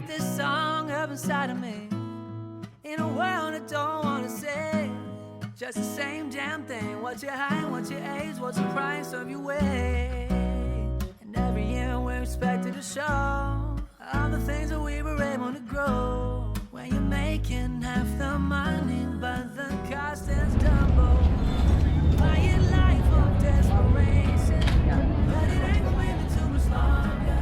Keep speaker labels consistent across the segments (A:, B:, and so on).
A: write this song up inside of me in a world I don't wanna say. Just the same damn thing. What's your height, what's your age, what's the price of your weight? And every year we're expected to show all the things that we were able to grow. When you're making half the money but the cost is double. Buy your life of desperation, but it ain't gonna make it too much longer.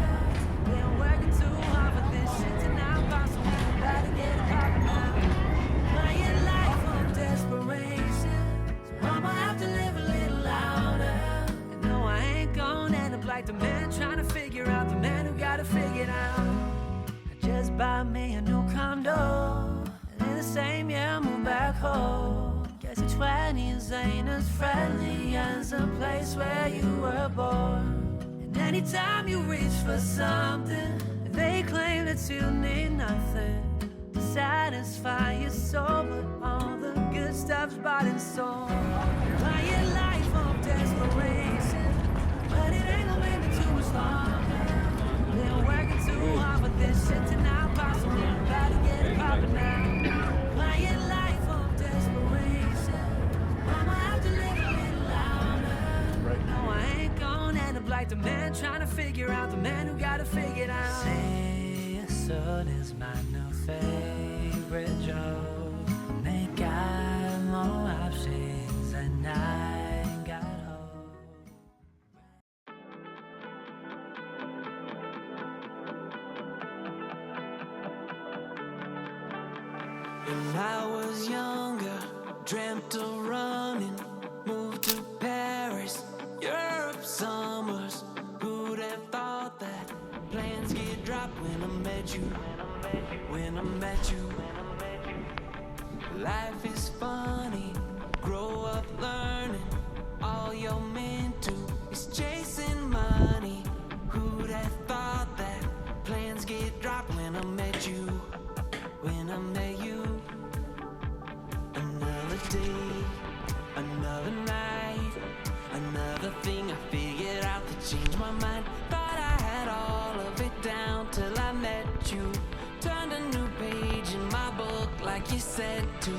A: Been working too hard for this shit to not possible. Gotta get it poppin' now. Buy your life of desperation, so I'ma have to live a little louder. And no, I ain't gonna end up like the man trying to figure out the man who got it figured out. I just bought me a new condo, and in the same year I moved back home. Guess the 20s ain't as friendly as a place where you were born. And anytime you reach for something, they claim that you need nothing to satisfy your soul, but all the good stuff's bought and sold. Buy your life of desperation, but it ain't gonna make me too much longer. Been working too hard for this shit to not possible. Gotta get it poppin' now. Buy your life of desperation, I'ma have to live a little louder. No, I ain't gonna end up like the man trying to figure out the man who got it figured out. Say soon is my new favorite joke. They got more options than I got hope. When I was younger, dreamt of running, moved to Paris, Europe summers. Who'd have thought that plans get dropped when I met you, when I met you. Life is funny, grow up learning, all you're meant to is chasing money. Who'd have thought that plans get dropped when I met you, when I met you. Another day, another night, another thing I figured out to change my mind. Thought I had all of it down till I met you. Turned a new page in my book like you said to.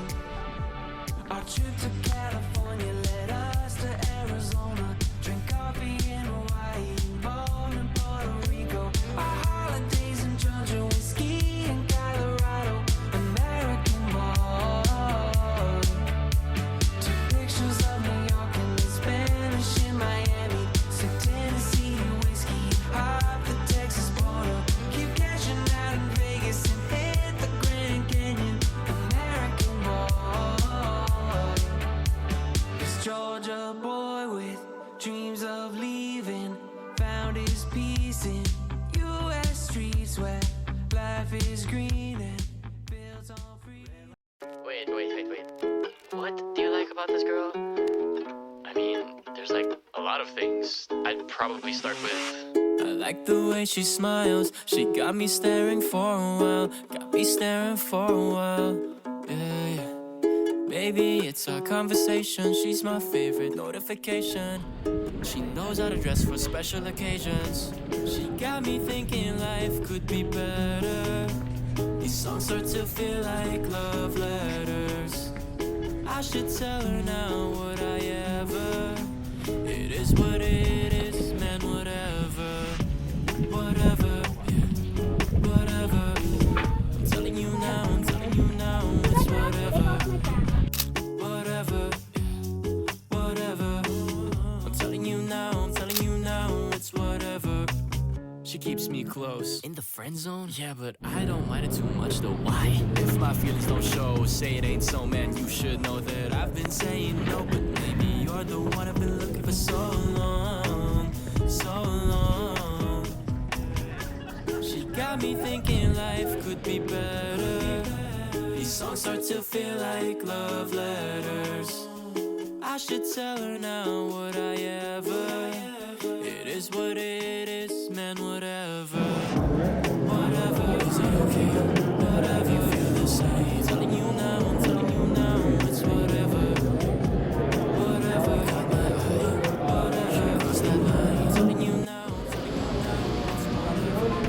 A: Our trip to California led us to Arizona. Drink coffee in Hawaii, bold in Puerto Rico. Our holidays in Georgia, whiskey in Colorado. American boy. Took pictures of New York and the Spanish in Miami. Sipped Tennessee whiskey off the Texas border. Keep cashing out in Vegas and hit the Grand Canyon. American boy. This Georgia boy with dreams of leaving found his peace in U.S. streets where life is green and built on freedom.
B: Wait. What do you like about this girl? I mean, there's like a lot of things. I'd probably start with.
A: I like the way she smiles. She got me staring for a while. Got me staring for a while. Yeah. Baby, it's our conversation. She's my favorite notification. She knows how to dress for special occasions. She got me thinking life could be better. These songs start to feel like love letters. I should tell her now, would I ever? It is what it is, man, whatever. Whatever, yeah, whatever. I'm telling you now, it's whatever. Whatever, yeah, whatever. I'm telling you now, it's whatever. She keeps me close. In the friend zone? Yeah, but I don't mind it too much though. Why? If my feelings don't show, say it ain't so, man, you should know that I've been saying no. But maybe you're the one I've been looking for so long, so long. She got me thinking life could be better. These songs start to feel like love letters. I should tell her now, would I ever? It is what it is, man, whatever. Whatever, is it okay? Whatever, you feel the same. Telling you now, it's whatever. Whatever, caught my eye. Whatever, crossed that line. Telling you now, it's whatever.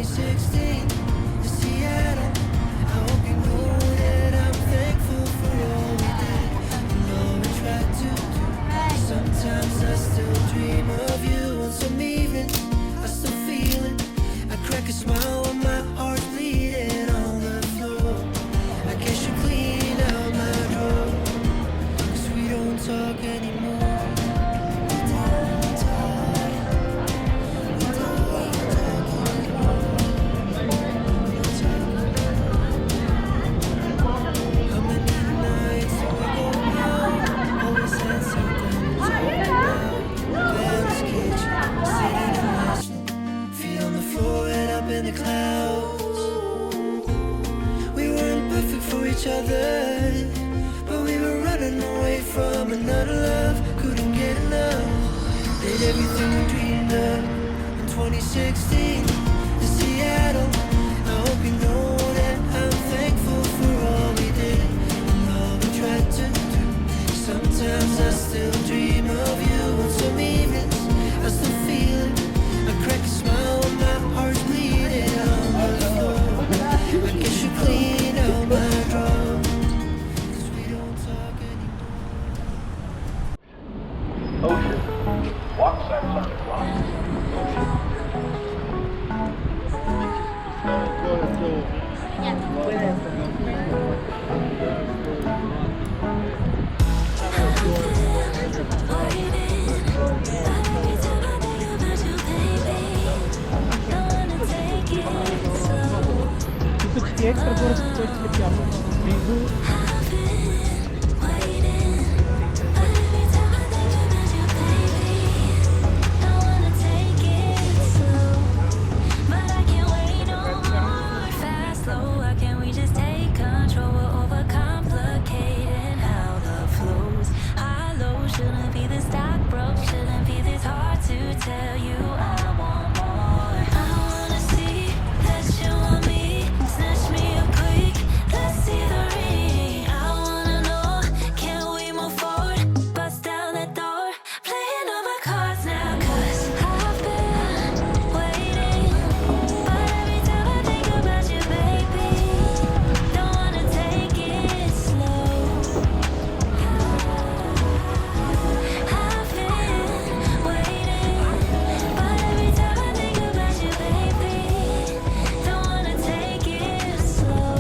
A: 2016 to Seattle. I hope you know that I'm thankful for all we did and all we tried to do. Sometimes I still dream of you, and some evenings I still feel it. I crack a smile when my heart's bleeding on the floor. I guess you clean out my drawer, 'cause we don't talk anymore. How many nights do we go out? Always had something to talk about. Ben's kitchen, sitting and listening, feet on the floor and up in the clouds. We weren't perfect for each other, but we were running away from another love. Couldn't get enough. Did everything we dreamed of in 2016 to Seattle. I hope you know that I'm thankful for all we did and all we tried to do. Sometimes I still dream of you, and some evenings I still feel it. I crack a smile when my heart's bleeding on the floor. I guess you clean out my drawer, 'cause we don't talk anymore.
C: Ocean. Walk signs on the clock.
D: Экстра город спустя внизу.
E: Tell you I want more. I wanna see that you want me. Snatch me up quick. Let's see the ring. I wanna know, can we move forward? Bust down that door. Playing all my cards now, 'cause I've been waiting. But every time I think about you, baby, don't wanna take it slow. I've been waiting. But every time I think about you, baby, don't wanna take it slow.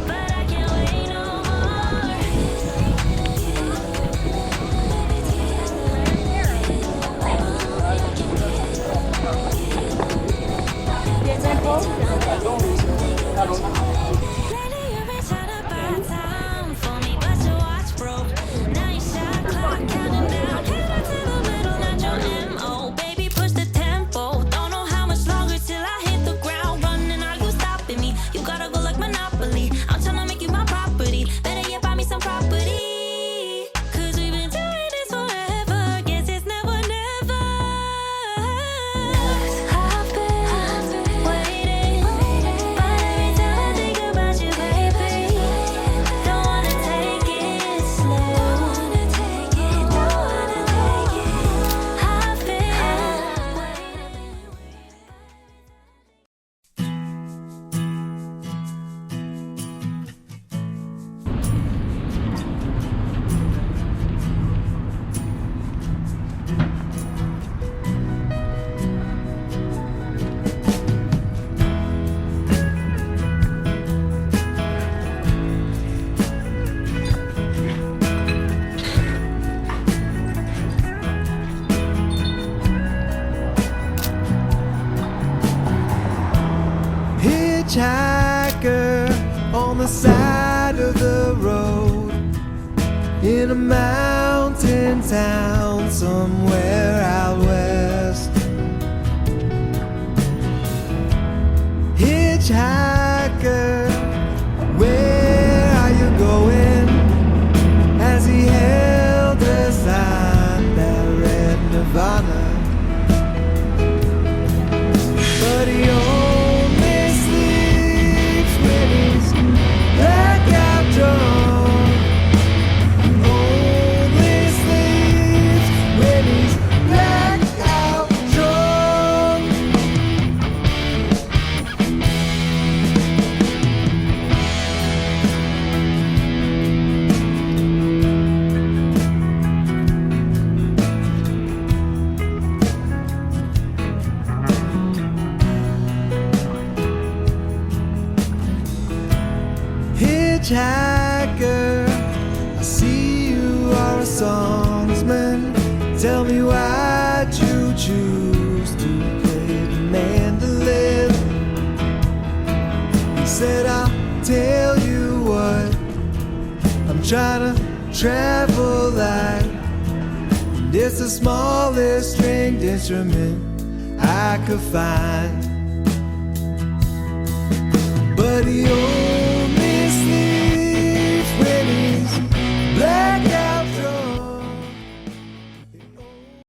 E: But I can't wait no more. Lately you've been trying to buy time for me, but your watch broke. Now your shot clock counting down. Headed to the middle, not your MO. Baby, push the tempo. Don't know how much longer till I hit the ground running. Are you stopping me? You gotta go like Monopoly. I'm tryna make you my property. Better yet, buy me some property. 'Cause we've been doing this forever. Guess it's never, never. 'Cause I've been waiting. But every time I think about you, baby, don't wanna take it slow. Don't wanna take it. I've been waiting.
A: Hitchhiker on the side of the road in a mountain town somewhere out west. Hitchhiker, where are you going? As he held the sign that read Nirvana, but he only sleeps when he's blackout drunk. Only sleeps when he's blackout drunk.
F: hitchhiker. I see you are a songsman. Tell me why'd you choose to play the mandolin? He said, I'll tell you what, I'm trying to travel light, and it's the smallest stringed instrument I could find.